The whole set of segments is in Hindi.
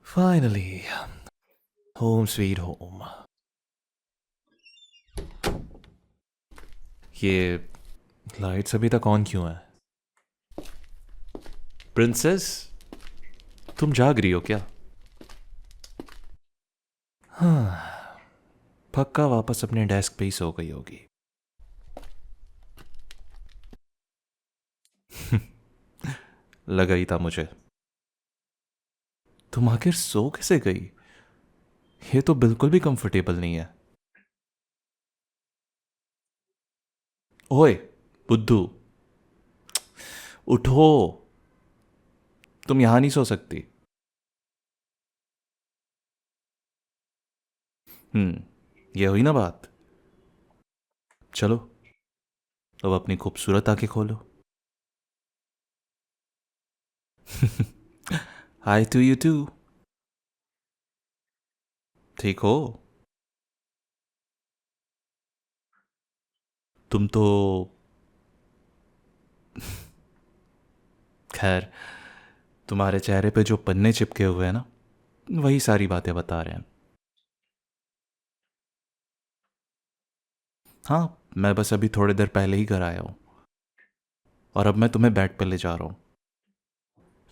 Finally, home sweet home. ये लाइट्स अभी तक ऑन क्यों है? प्रिंसेस, तुम जाग रही हो क्या? हाँ, पक्का वापस अपने डेस्क पे ही सो गई होगी। लगा ही था मुझे। तुम आखिर सो कैसे गई? ये तो बिल्कुल भी कंफर्टेबल नहीं है। ओए, बुद्धू, उठो। तुम यहां नहीं सो सकती। ये हुई ना बात। चलो, अब अपनी खूबसूरत आंखें खोलो। हाय टू यू टू। ठीक हो? तुम तो खैर, तुम्हारे चेहरे पे जो पन्ने चिपके हुए हैं ना, वही सारी बातें बता रहे हैं। हाँ, मैं बस अभी थोड़ी देर पहले ही घर आया हूँ और अब मैं तुम्हें बेड पे ले जा रहा हूँ।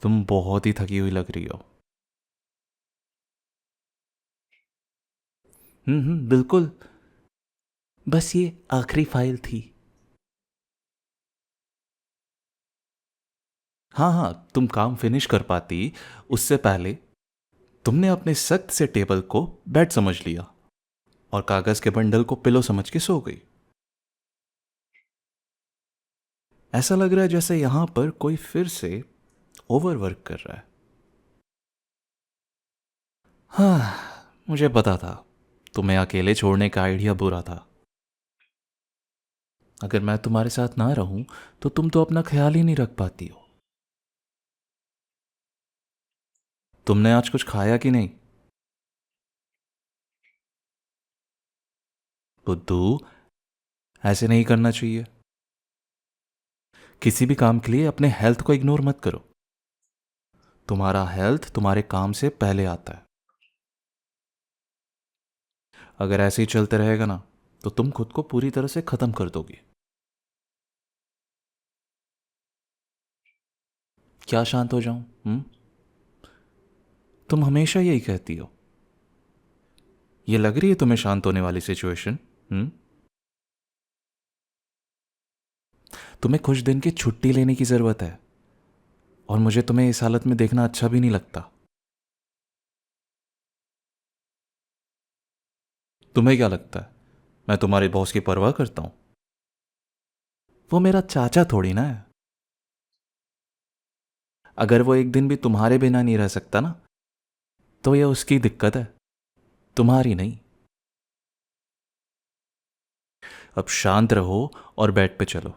तुम बहुत ही थकी हुई लग रही हो। बिल्कुल। बस ये आखिरी फाइल थी। हाँ हाँ, तुम काम फिनिश कर पाती उससे पहले तुमने अपने सख्त से टेबल को बेड समझ लिया और कागज के बंडल को पिलो समझ के सो गई। ऐसा लग रहा है जैसे यहां पर कोई फिर से ओवरवर्क कर रहा है। हाँ, मुझे पता था तुम्हें अकेले छोड़ने का आइडिया बुरा था। अगर मैं तुम्हारे साथ ना रहूं तो तुम तो अपना ख्याल ही नहीं रख पाती हो। तुमने आज कुछ खाया कि नहीं? बुद्धू, ऐसे नहीं करना चाहिए। किसी भी काम के लिए अपने हेल्थ को इग्नोर मत करो। तुम्हारा हेल्थ तुम्हारे काम से पहले आता है। अगर ऐसे ही चलते रहेगा ना, तो तुम खुद को पूरी तरह से खत्म कर दोगी। क्या शांत हो जाऊं? तुम हमेशा यही कहती हो। ये लग रही है तुम्हें शांत होने वाली सिचुएशन? हम्म तुम्हें कुछ दिन की छुट्टी लेने की जरूरत है और मुझे तुम्हें इस हालत में देखना अच्छा भी नहीं लगता। तुम्हें क्या लगता है मैं तुम्हारे बॉस की परवाह करता हूं? वो मेरा चाचा थोड़ी ना है। अगर वो एक दिन भी तुम्हारे बिना नहीं रह सकता ना, तो ये उसकी दिक्कत है, तुम्हारी नहीं। अब शांत रहो और बेड पे चलो।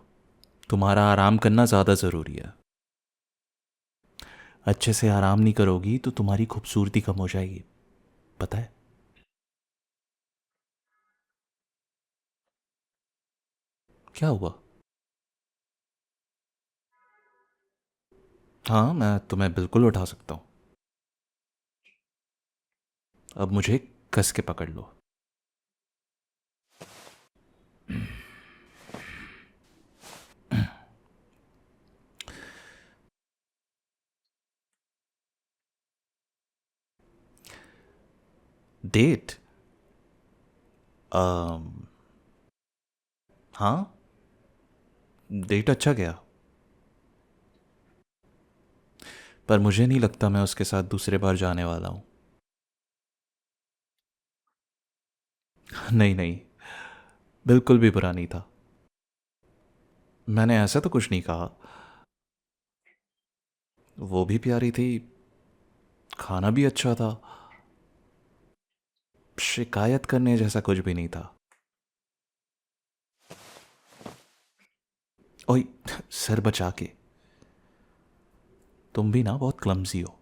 तुम्हारा आराम करना ज्यादा जरूरी है। अच्छे से आराम नहीं करोगी तो तुम्हारी खूबसूरती कम हो जाएगी, पता है? क्या हुआ? हाँ, मैं तुम्हें बिल्कुल उठा सकता हूं। अब मुझे कस के पकड़ लो। डेट? अम, हाँ, डेट अच्छा गया, पर मुझे नहीं लगता मैं उसके साथ दूसरे बार जाने वाला हूं। नहीं नहीं, बिल्कुल भी बुरा नहीं था। मैंने ऐसा तो कुछ नहीं कहा। वो भी प्यारी थी, खाना भी अच्छा था, शिकायत करने जैसा कुछ भी नहीं था। ओए, सर बचा के। तुम भी ना बहुत क्लमजी हो।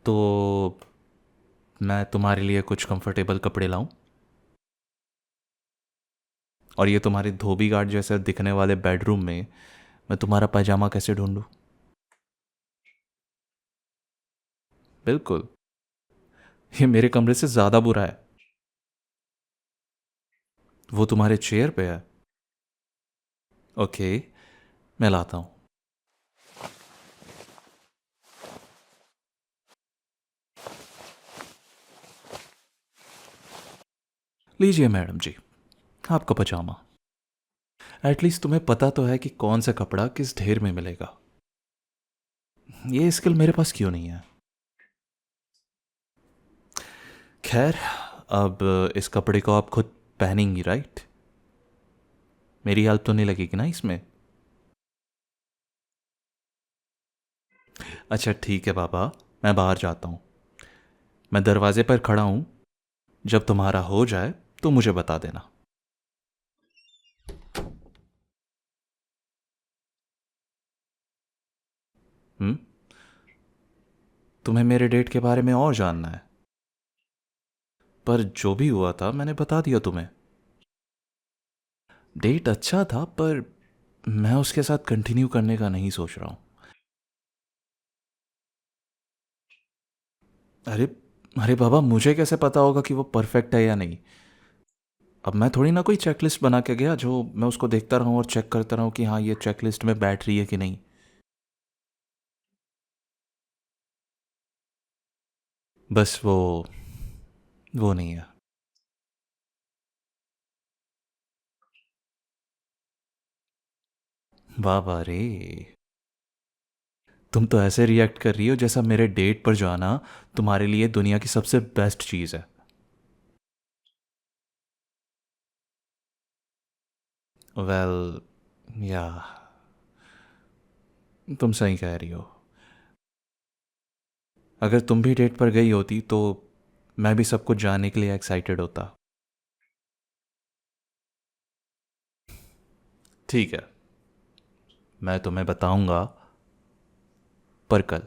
तो मैं तुम्हारे लिए कुछ कंफर्टेबल कपड़े लाऊं? और ये तुम्हारे धोबी घाट जैसे दिखने वाले बेडरूम में मैं तुम्हारा पैजामा कैसे ढूंढूं? बिल्कुल। ये मेरे कमरे से ज़्यादा बुरा है। वो तुम्हारे चेयर पे है। ओके, मैं लाता हूँ। लीजिए मैडम जी, आपका पजामा। एटलीस्ट तुम्हें पता तो है कि कौन सा कपड़ा किस ढेर में मिलेगा। ये स्किल मेरे पास क्यों नहीं है? खैर, अब इस कपड़े को आप खुद पहनेंगी, राइट? मेरी हेल्प तो नहीं लगेगी ना इसमें? अच्छा ठीक है बाबा, मैं बाहर जाता हूँ। मैं दरवाजे पर खड़ा हूँ। जब तुम्हारा हो जाए तो मुझे बता देना। हम्म? तुम्हें मेरे डेट के बारे में और जानना है? पर जो भी हुआ था मैंने बता दिया तुम्हें। डेट अच्छा था, पर मैं उसके साथ कंटिन्यू करने का नहीं सोच रहा हूँ। अरे, अरे बाबा, मुझे कैसे पता होगा कि वो परफेक्ट है या नहीं? अब मैं थोड़ी ना कोई चेकलिस्ट बना के गया जो मैं उसको देखता रहूं और चेक करता रहूं कि हाँ ये चेकलिस्ट में बैठ रही है कि नहीं। बस वो नहीं है। बाबा रे, तुम तो ऐसे रिएक्ट कर रही हो जैसा मेरे डेट पर जाना तुम्हारे लिए दुनिया की सबसे बेस्ट चीज़ है। वेल, या, तुम सही कह रही हो। अगर तुम भी डेट पर गई होती तो मैं भी सब कुछ जानने के लिए एक्साइटेड होता। ठीक है, मैं तुम्हें बताऊंगा, पर कल।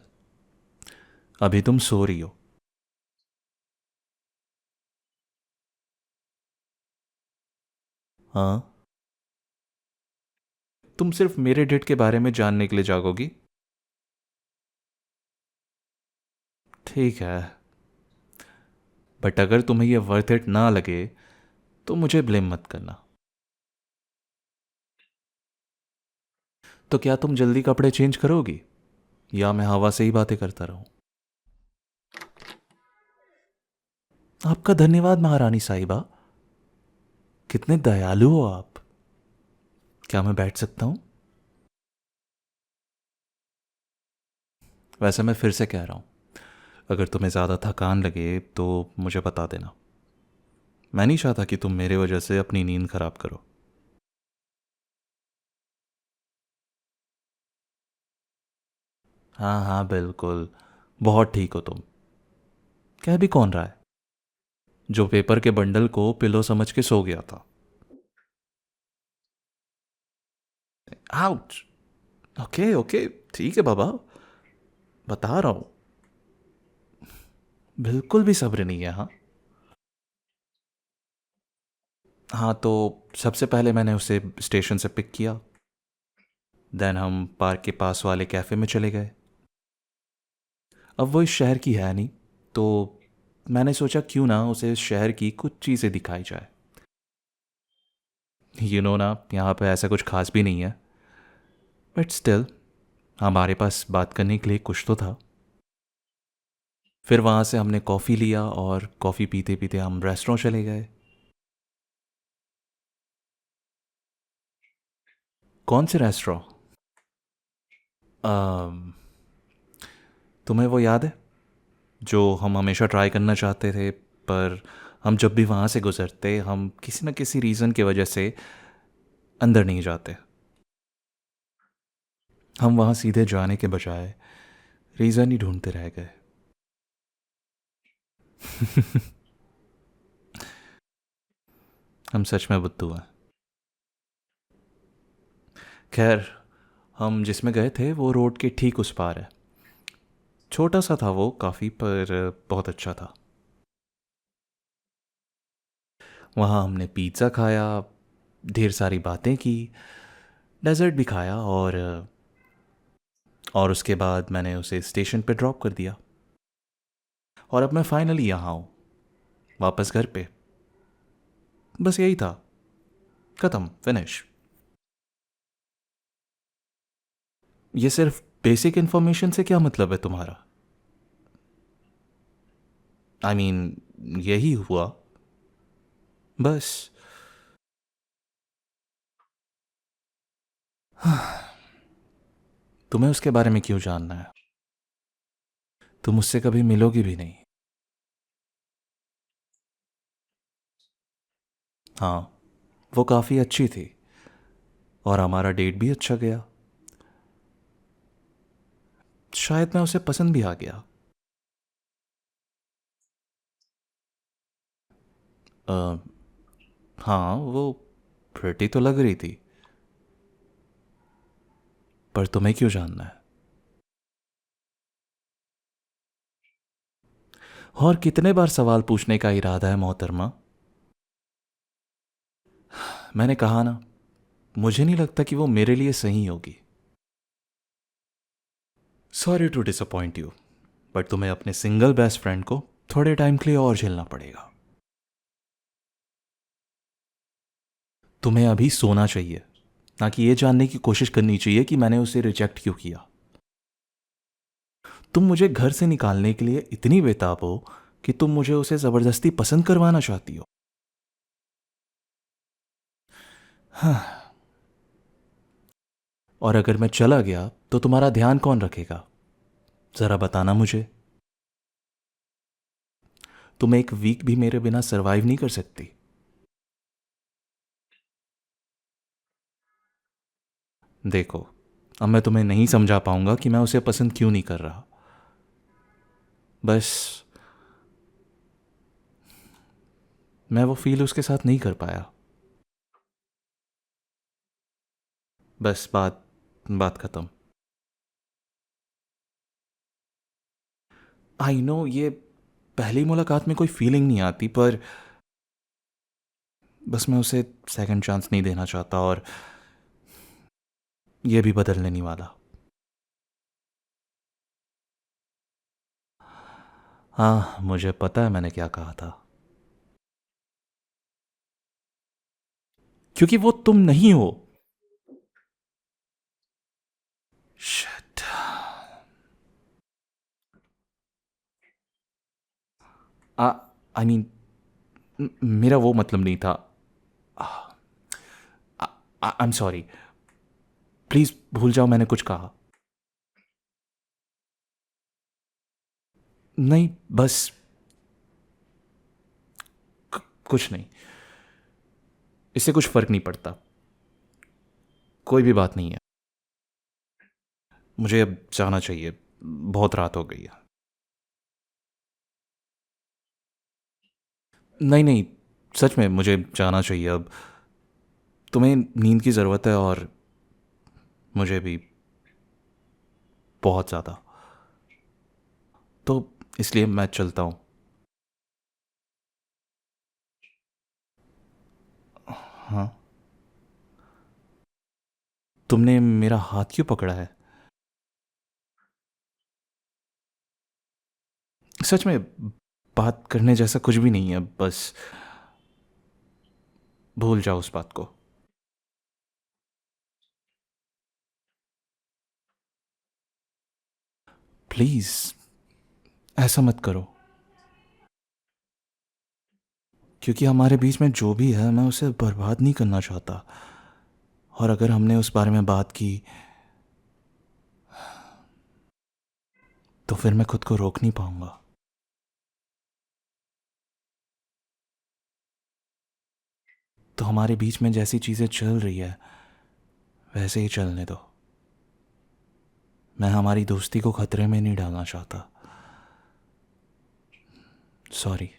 अभी तुम सो रही हो। हाँ, तुम सिर्फ मेरे डेट के बारे में जानने के लिए जागोगी? ठीक है, बट अगर तुम्हें यह वर्थ इट ना लगे तो मुझे ब्लेम मत करना। तो क्या तुम जल्दी कपड़े चेंज करोगी, या मैं हवा से ही बातें करता रहूं? आपका धन्यवाद महारानी साहिबा। कितने दयालु हो आप। क्या मैं बैठ सकता हूं? वैसे मैं फिर से कह रहा हूं, अगर तुम्हें ज़्यादा थकान लगे तो मुझे बता देना। मैं नहीं चाहता कि तुम मेरे वजह से अपनी नींद खराब करो। हाँ हाँ बिल्कुल, बहुत ठीक हो तुम। कह भी कौन रहा है? जो पेपर के बंडल को पिलो समझ के सो गया था। आउच। ओके ओके, ठीक है बाबा, बता रहा हूं। बिल्कुल भी सब्र नहीं है, हाँ। हाँ तो सबसे पहले मैंने उसे स्टेशन से पिक किया। देन हम पार्क के पास वाले कैफ़े में चले गए। अब वो इस शहर की है नहीं, तो मैंने सोचा क्यों ना उसे इस शहर की कुछ चीज़ें दिखाई जाए। ना, यहाँ पे ऐसा कुछ खास भी नहीं है, बट स्टिल हमारे पास बात करने के लिए कुछ तो था। फिर वहाँ से हमने कॉफ़ी लिया और कॉफ़ी पीते पीते हम रेस्टोरेंट चले गए। कौन से रेस्टोरेंट? तुम्हें वो याद है जो हम हमेशा ट्राई करना चाहते थे, पर हम जब भी वहाँ से गुजरते हम किसी न किसी रीज़न की वजह से अंदर नहीं जाते। हम वहाँ सीधे जाने के बजाय रीज़न ही ढूंढते रह गए। हम सच में बुद्धू हैं। खैर, हम जिसमें गए थे वो रोड के ठीक उस पार है। छोटा सा था वो काफ़ी, पर बहुत अच्छा था। वहाँ हमने पिज़्ज़ा खाया, ढेर सारी बातें की, डेजर्ट भी खाया, और उसके बाद मैंने उसे स्टेशन पे ड्रॉप कर दिया। और अब मैं फाइनली यहाँ हूँ, वापस घर पे। बस यही था, ख़त्म, फिनिश। ये सिर्फ बेसिक इन्फॉर्मेशन से क्या मतलब है तुम्हारा? आई मीन यही हुआ बस। तुम्हें उसके बारे में क्यों जानना है? तुम उससे कभी मिलोगी भी नहीं। हाँ, वो काफ़ी अच्छी थी और हमारा डेट भी अच्छा गया। शायद मैं उसे पसंद भी आ गया। अ, हाँ, वो प्रिटी तो लग रही थी, पर तुम्हें क्यों जानना है? और कितने बार सवाल पूछने का इरादा है मोहतरमा? मैंने कहा ना, मुझे नहीं लगता कि वो मेरे लिए सही होगी। Sorry to disappoint you, but तुम्हें अपने सिंगल बेस्ट फ्रेंड को थोड़े टाइम के लिए और झेलना पड़ेगा। तुम्हें अभी सोना चाहिए, ना कि ये जानने की कोशिश करनी चाहिए कि मैंने उसे रिजेक्ट क्यों किया। तुम मुझे घर से निकालने के लिए इतनी बेताब हो कि तुम मुझे उसे ज़बरदस्ती पसंद करवाना चाहती हो। हाँ, और अगर मैं चला गया तो तुम्हारा ध्यान कौन रखेगा? ज़रा बताना मुझे। तुम एक वीक भी मेरे बिना सरवाइव नहीं कर सकती। देखो, अब मैं तुम्हें नहीं समझा पाऊंगा कि मैं उसे पसंद क्यों नहीं कर रहा। बस मैं वो फील उसके साथ नहीं कर पाया। बस बात बात ख़त्म। आई नो ये पहली मुलाकात में कोई फीलिंग नहीं आती, पर बस मैं उसे सेकंड चांस नहीं देना चाहता, और ये भी बदलने नहीं वाला। हाँ, मुझे पता है मैंने क्या कहा था। क्योंकि वो तुम नहीं हो। शिट। आ आई मीन मेरा वो मतलब नहीं था। I am sorry. प्लीज भूल जाओ मैंने कुछ कहा। नहीं, बस कुछ नहीं। इससे कुछ फर्क नहीं पड़ता। कोई भी बात नहीं है। मुझे अब जाना चाहिए, बहुत रात हो गई है। नहीं नहीं, सच में मुझे जाना चाहिए अब। तुम्हें नींद की ज़रूरत है और मुझे भी, बहुत ज़्यादा। तो इसलिए मैं चलता हूँ। हाँ, तुमने मेरा हाथ क्यों पकड़ा है? सच में बात करने जैसा कुछ भी नहीं है, बस भूल जाओ उस बात को। प्लीज ऐसा मत करो। क्योंकि हमारे बीच में जो भी है मैं उसे बर्बाद नहीं करना चाहता, और अगर हमने उस बारे में बात की तो फिर मैं खुद को रोक नहीं पाऊंगा। तो हमारे बीच में जैसी चीज़ें चल रही है वैसे ही चलने दो। मैं हमारी दोस्ती को खतरे में नहीं डालना चाहता। सॉरी।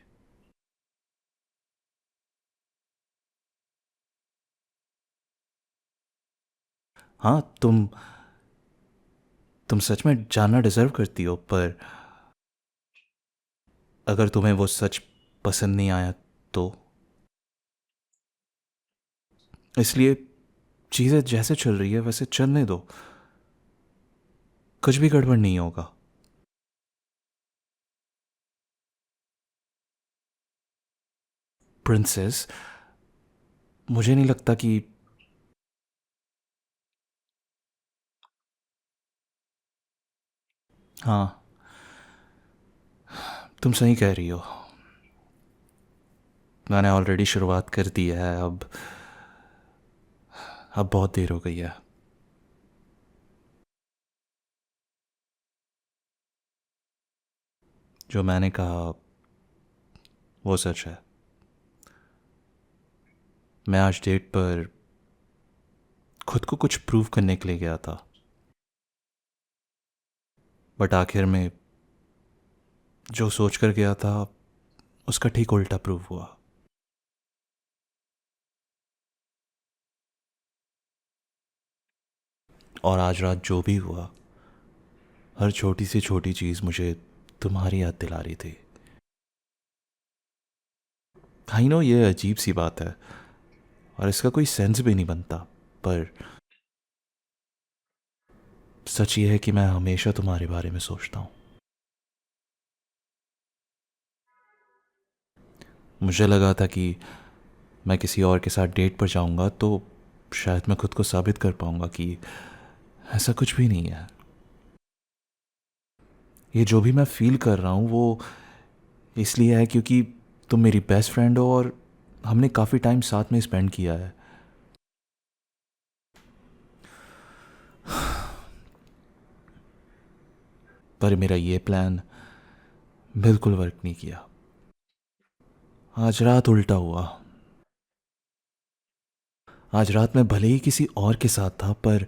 हाँ, तुम सच में जानना डिजर्व करती हो, पर अगर तुम्हें वो सच पसंद नहीं आया तो? इसलिए चीज़ें जैसे चल रही है वैसे चलने दो, कुछ भी गड़बड़ नहीं होगा। प्रिंसेस, मुझे नहीं लगता कि। हाँ, तुम सही कह रही हो। मैंने ऑलरेडी शुरुआत कर दी है। अब बहुत देर हो गई है। जो मैंने कहा वो सच है। मैं आज डेट पर खुद को कुछ प्रूव करने के लिए गया था, बट आखिर में जो सोच कर गया था उसका ठीक उल्टा प्रूव हुआ। और आज रात जो भी हुआ, हर छोटी सी छोटी चीज़ मुझे तुम्हारी याद दिला रही थी। आई नो ये अजीब सी बात है और इसका कोई सेंस भी नहीं बनता, पर सच ये है कि मैं हमेशा तुम्हारे बारे में सोचता हूँ। मुझे लगा था कि मैं किसी और के साथ डेट पर जाऊंगा तो शायद मैं खुद को साबित कर पाऊंगा कि ऐसा कुछ भी नहीं है। ये जो भी मैं फील कर रहा हूँ वो इसलिए है क्योंकि तुम मेरी बेस्ट फ्रेंड हो और हमने काफ़ी टाइम साथ में स्पेंड किया है। पर मेरा ये प्लान बिल्कुल वर्क नहीं किया। आज रात उल्टा हुआ। आज रात में भले ही किसी और के साथ था, पर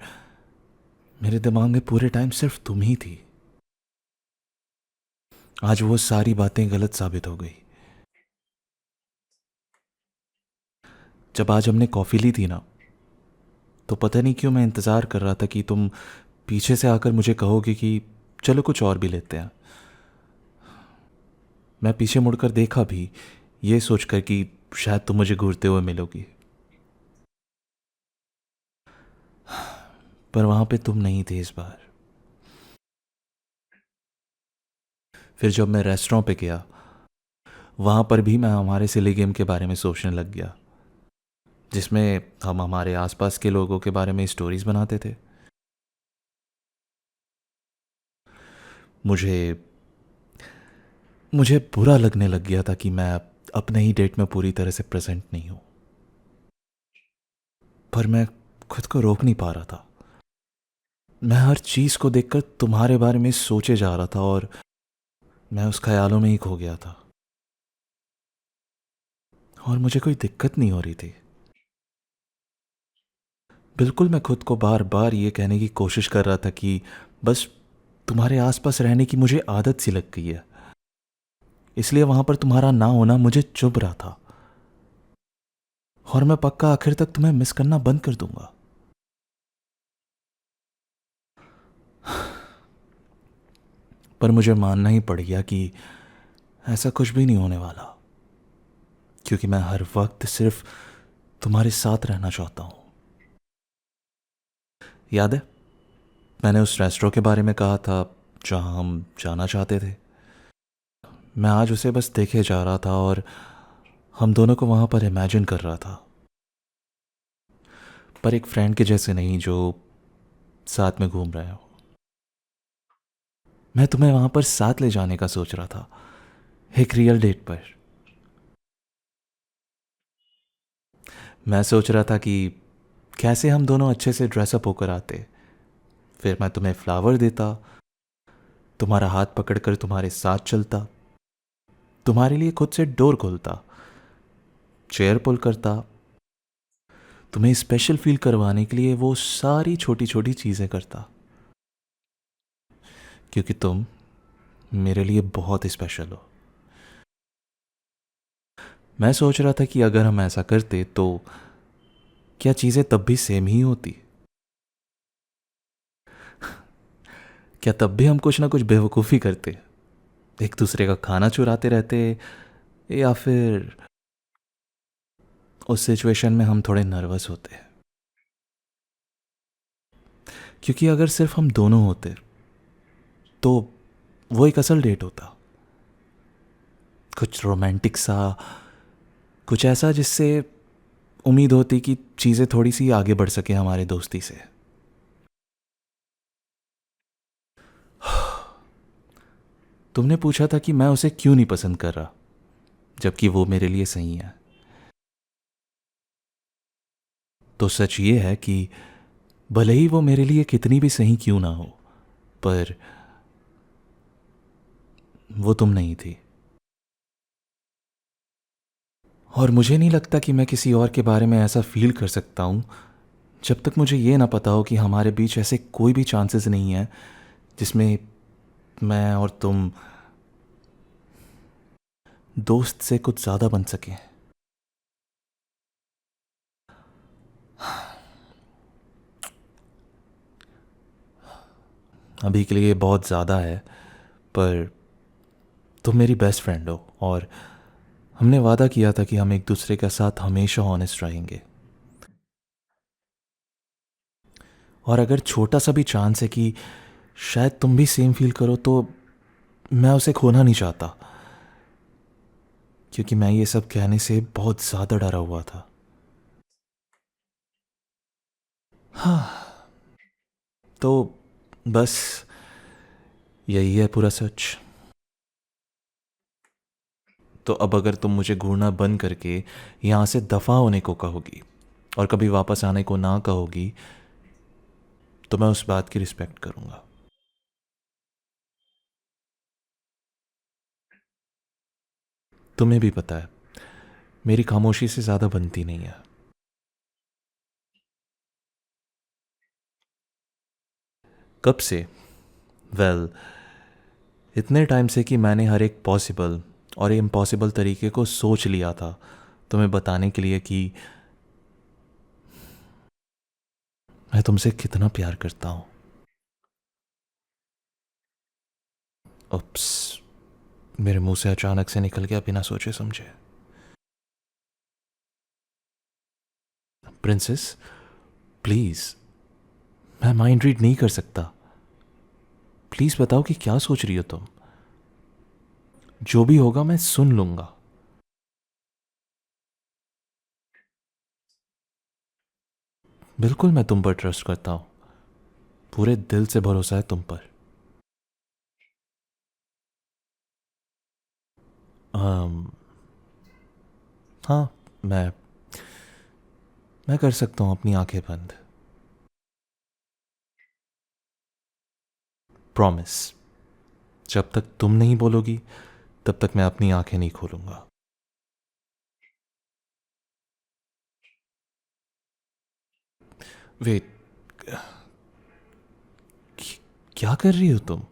मेरे दिमाग में पूरे टाइम सिर्फ तुम ही थी। आज वो सारी बातें गलत साबित हो गई। जब आज हमने कॉफ़ी ली थी ना, तो पता नहीं क्यों मैं इंतज़ार कर रहा था कि तुम पीछे से आकर मुझे कहोगे कि चलो कुछ और भी लेते हैं। मैं पीछे मुड़कर देखा भी, ये सोचकर कि शायद तुम मुझे घूरते हुए मिलोगी, पर वहां पे तुम नहीं थे इस बार। फिर जब मैं रेस्टोरेंट पे गया, वहां पर भी मैं हमारे सिली गेम के बारे में सोचने लग गया, जिसमें हम हमारे आसपास के लोगों के बारे में स्टोरीज बनाते थे। मुझे मुझे बुरा लगने लग गया था कि मैं अपने ही डेट में पूरी तरह से प्रेजेंट नहीं हूं, पर मैं खुद को रोक नहीं पा रहा था। मैं हर चीज को देखकर तुम्हारे बारे में सोचे जा रहा था और मैं उस ख्यालों में ही खो गया था। और मुझे कोई दिक्कत नहीं हो रही थी। बिल्कुल, मैं खुद को बार बार ये कहने की कोशिश कर रहा था कि बस तुम्हारे आसपास रहने की मुझे आदत सी लग गई है, इसलिए वहां पर तुम्हारा ना होना मुझे चुभ रहा था। और मैं पक्का आखिर तक तुम्हें मिस करना बंद कर दूंगा। पर मुझे मानना ही पड़ गया कि ऐसा कुछ भी नहीं होने वाला, क्योंकि मैं हर वक्त सिर्फ तुम्हारे साथ रहना चाहता हूं। याद है, मैंने उस रेस्टोरेंट के बारे में कहा था जहां हम जाना चाहते थे। मैं आज उसे बस देखे जा रहा था और हम दोनों को वहां पर इमेजिन कर रहा था, पर एक फ्रेंड के जैसे नहीं जो साथ में घूम रहे हो। मैं तुम्हें वहां पर साथ ले जाने का सोच रहा था, एक रियल डेट पर। मैं सोच रहा था कि कैसे हम दोनों अच्छे से ड्रेसअप होकर आते, फिर मैं तुम्हें फ्लावर देता, तुम्हारा हाथ पकड़कर तुम्हारे साथ चलता, तुम्हारे लिए खुद से डोर खोलता, चेयर पुल करता, तुम्हें स्पेशल फील करवाने के लिए वो सारी छोटी छोटी चीजें करता, क्योंकि तुम मेरे लिए बहुत स्पेशल हो। मैं सोच रहा था कि अगर हम ऐसा करते तो क्या चीजें तब भी सेम ही होती। क्या तब भी हम कुछ ना कुछ बेवकूफ़ी करते, एक दूसरे का खाना चुराते रहते, या फिर उस सिचुएशन में हम थोड़े नर्वस होते हैं, क्योंकि अगर सिर्फ हम दोनों होते तो वो एक असल डेट होता, कुछ रोमांटिक सा, कुछ ऐसा जिससे उम्मीद होती कि चीज़ें थोड़ी सी आगे बढ़ सके हमारे दोस्ती से। तुमने पूछा था कि मैं उसे क्यों नहीं पसंद कर रहा, जबकि वो मेरे लिए सही है। तो सच ये है कि भले ही वो मेरे लिए कितनी भी सही क्यों ना हो, पर वो तुम नहीं थी। और मुझे नहीं लगता कि मैं किसी और के बारे में ऐसा फील कर सकता हूँ जब तक मुझे ये ना पता हो कि हमारे बीच ऐसे कोई भी चांसेस नहीं है जिसमें मैं और तुम दोस्त से कुछ ज़्यादा बन सकें। अभी के लिए बहुत ज़्यादा है, पर तुम मेरी बेस्ट फ्रेंड हो और हमने वादा किया था कि हम एक दूसरे के साथ हमेशा ऑनेस्ट रहेंगे। और अगर छोटा सा भी चांस है कि शायद तुम भी सेम फील करो, तो मैं उसे खोना नहीं चाहता, क्योंकि मैं ये सब कहने से बहुत ज़्यादा डरा हुआ था। हाँ, तो बस यही है पूरा सच। तो अब अगर तुम मुझे घूरना बंद करके यहाँ से दफ़ा होने को कहोगी और कभी वापस आने को ना कहोगी, तो मैं उस बात की रिस्पेक्ट करूँगा। तुम्हें भी पता है, मेरी खामोशी से ज़्यादा बनती नहीं है। कब से? वेल, इतने टाइम से कि मैंने हर एक पॉसिबल और इम्पॉसिबल तरीके को सोच लिया था तुम्हें बताने के लिए कि मैं तुमसे कितना प्यार करता हूँ। उप्स, मेरे मुंह से अचानक से निकल गया बिना सोचे समझे। प्रिंसेस, प्लीज़, मैं माइंड रीड नहीं कर सकता। प्लीज़ बताओ कि क्या सोच रही हो तुम। जो भी होगा मैं सुन लूंगा। बिल्कुल, मैं तुम पर ट्रस्ट करता हूँ। पूरे दिल से भरोसा है तुम पर। अम, हाँ, मैं कर सकता हूँ अपनी आंखें बंद। प्रॉमिस, जब तक तुम नहीं बोलोगी तब तक मैं अपनी आंखें नहीं खोलूंगा। वेट, क्या कर रही हो तुम?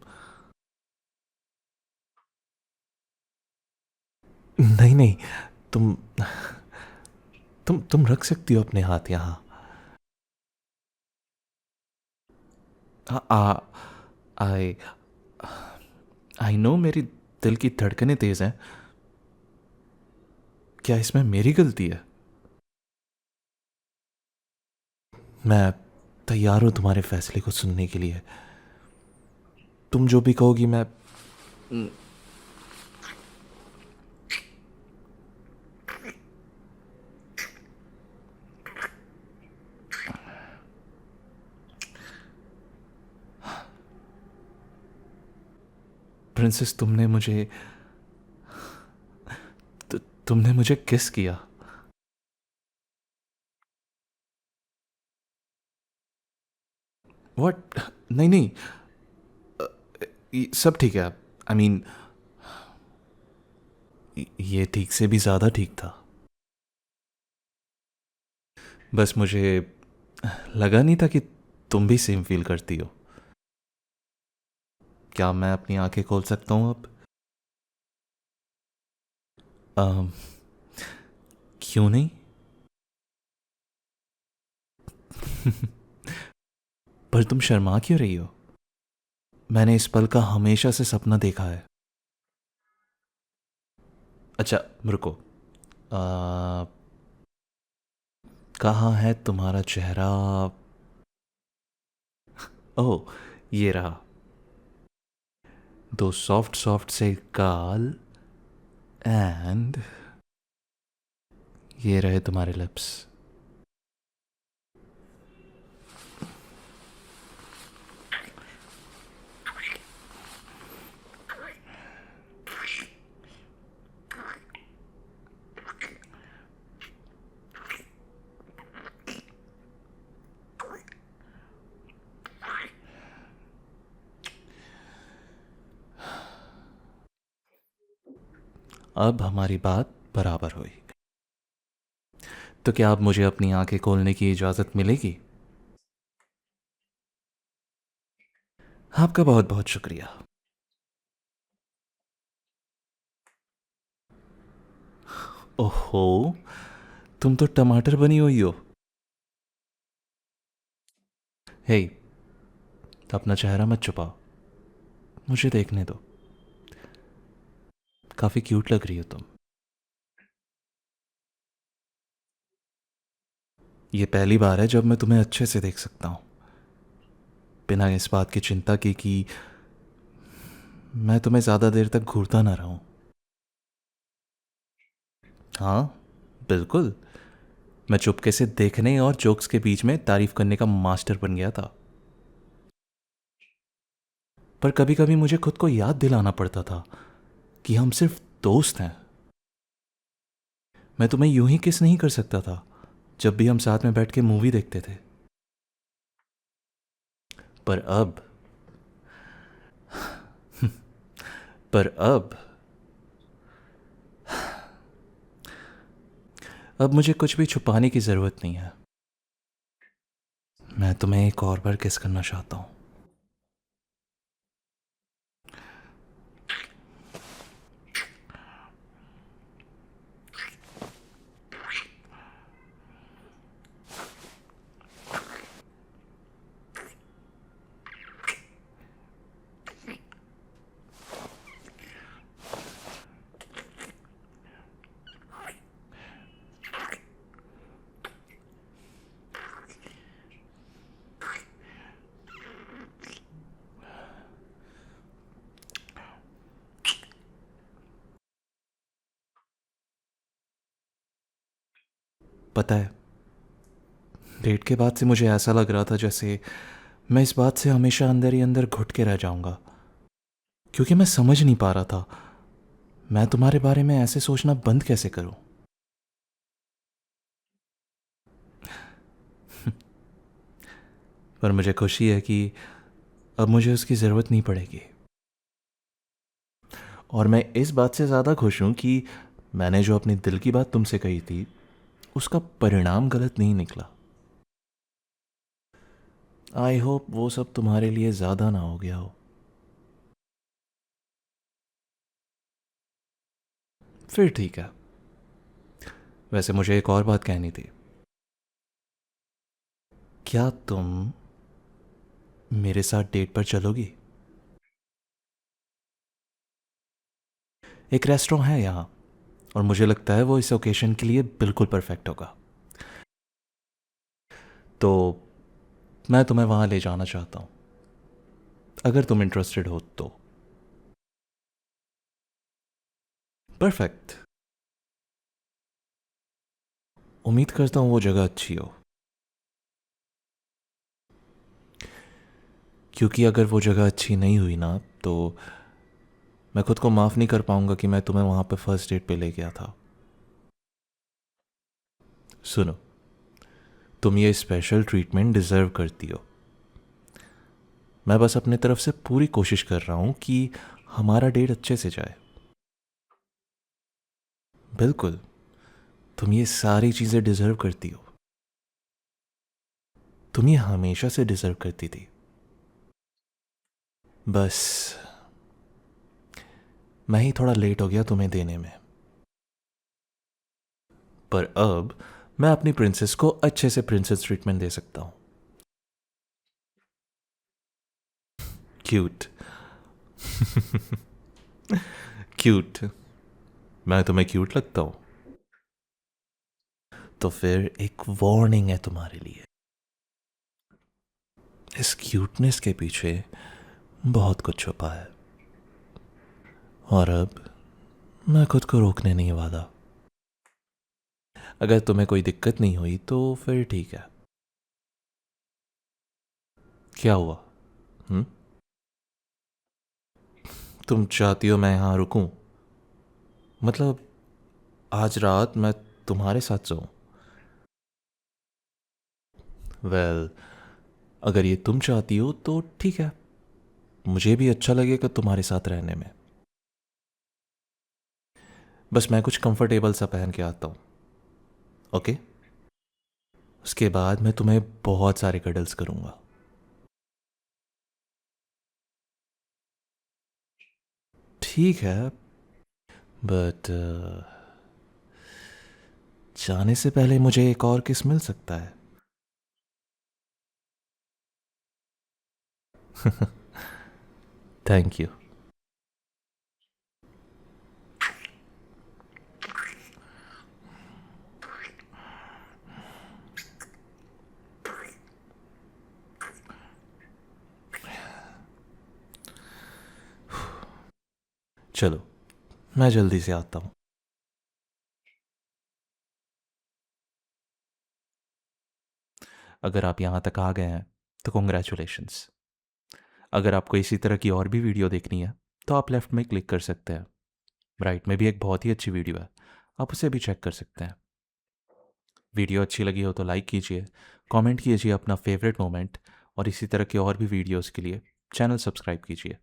नहीं नहीं, तुम तुम रख सकती हो अपने हाथ यहाँ। आ आई आई नो मेरी दिल की धड़कनें तेज हैं। क्या इसमें मेरी गलती है? मैं तैयार हूं तुम्हारे फैसले को सुनने के लिए। तुम जो भी कहोगी मैं। प्रिंसेस, तुमने मुझे किस किया? व्हाट? नहीं नहीं, सब ठीक है। आई मीन, ये ठीक से भी ज़्यादा ठीक था। बस मुझे लगा नहीं था कि तुम भी सेम फील करती हो। क्या मैं अपनी आंखें खोल सकता हूँ अब? अम, क्यों नहीं? पर तुम शर्मा क्यों रही हो? मैंने इस पल का हमेशा से सपना देखा है। अच्छा, रुको। कहाँ है तुम्हारा चेहरा? ओह, ये रहा। दो सॉफ्ट सॉफ्ट से गाल, एंड ये रहे तुम्हारे लिप्स। अब हमारी बात बराबर हुई। तो क्या अब मुझे अपनी आंखें खोलने की इजाज़त मिलेगी? आपका बहुत बहुत शुक्रिया। ओहो, तुम तो टमाटर बनी हुई हो। हे, अपना चेहरा मत छुपाओ, मुझे देखने दो। काफ़ी क्यूट लग रही हो तुम। ये पहली बार है जब मैं तुम्हें अच्छे से देख सकता हूँ, बिना इस बात की चिंता की कि मैं तुम्हें ज़्यादा देर तक घूरता ना रहूं। हाँ, बिल्कुल। मैं चुपके से देखने और जोक्स के बीच में तारीफ करने का मास्टर बन गया था। पर कभी कभी मुझे खुद को याद दिलाना पड़ता था कि हम सिर्फ दोस्त हैं। मैं तुम्हें यूं ही किस नहीं कर सकता था जब भी हम साथ में बैठ के मूवी देखते थे। पर अब पर अब मुझे कुछ भी छुपाने की ज़रूरत नहीं है। मैं तुम्हें एक और बार किस करना चाहता हूँ। पता है, डेट के बाद से मुझे ऐसा लग रहा था जैसे मैं इस बात से हमेशा अंदर ही अंदर घुट के रह जाऊंगा, क्योंकि मैं समझ नहीं पा रहा था मैं तुम्हारे बारे में ऐसे सोचना बंद कैसे करूं। पर मुझे खुशी है कि अब मुझे उसकी ज़रूरत नहीं पड़ेगी। और मैं इस बात से ज़्यादा खुश हूं कि मैंने जो अपनी दिल की बात तुमसे कही थी उसका परिणाम गलत नहीं निकला। आई होप वो सब तुम्हारे लिए ज़्यादा ना हो गया हो। फिर ठीक है। वैसे मुझे एक और बात कहनी थी। क्या तुम मेरे साथ डेट पर चलोगी? एक रेस्टोरेंट है यहाँ, और मुझे लगता है वो इस ओकेशन के लिए बिल्कुल परफेक्ट होगा। तो मैं तुम्हें वहाँ ले जाना चाहता हूँ, अगर तुम इंटरेस्टेड हो तो। परफेक्ट। उम्मीद करता हूँ वो जगह अच्छी हो, क्योंकि अगर वो जगह अच्छी नहीं हुई ना तो मैं खुद को माफ़ नहीं कर पाऊंगा कि मैं तुम्हें वहाँ पे फर्स्ट डेट पे ले गया था। सुनो, तुम ये स्पेशल ट्रीटमेंट डिज़र्व करती हो। मैं बस अपनी तरफ से पूरी कोशिश कर रहा हूँ कि हमारा डेट अच्छे से जाए। बिल्कुल, तुम ये सारी चीज़ें डिज़र्व करती हो। तुम ये हमेशा से डिज़र्व करती थी। बस मैं ही थोड़ा लेट हो गया तुम्हें देने में। पर अब मैं अपनी प्रिंसेस को अच्छे से प्रिंसेस ट्रीटमेंट दे सकता हूँ। क्यूट। क्यूट। मैं तुम्हें क्यूट लगता हूँ? तो फिर एक वार्निंग है तुम्हारे लिए। इस क्यूटनेस के पीछे बहुत कुछ छुपा है, और अब मैं खुद को रोकने नहीं वाला। अगर तुम्हें कोई दिक्कत नहीं हुई तो फिर ठीक है। क्या हुआ? हम्म? तुम चाहती हो मैं यहाँ रुकूं? मतलब आज रात मैं तुम्हारे साथ सोऊं? वेल, अगर ये तुम चाहती हो तो ठीक है, मुझे भी अच्छा लगेगा तुम्हारे साथ रहने में। बस मैं कुछ कंफर्टेबल सा पहन के आता हूँ, ओके? उसके बाद मैं तुम्हें बहुत सारे कडल्स करूँगा। ठीक है, बट जाने से पहले मुझे एक और किस मिल सकता है? Thank you. चलो, मैं जल्दी से आता हूँ। अगर आप यहाँ तक आ गए हैं तो कॉन्ग्रेचुलेशंस। अगर आपको इसी तरह की और भी वीडियो देखनी है तो आप लेफ्ट में क्लिक कर सकते हैं। राइट में भी एक बहुत ही अच्छी वीडियो है, आप उसे भी चेक कर सकते हैं। वीडियो अच्छी लगी हो तो लाइक कीजिए, कमेंट कीजिए अपना फेवरेट मोमेंट, और इसी तरह के और भी वीडियोस के लिए चैनल सब्सक्राइब कीजिए।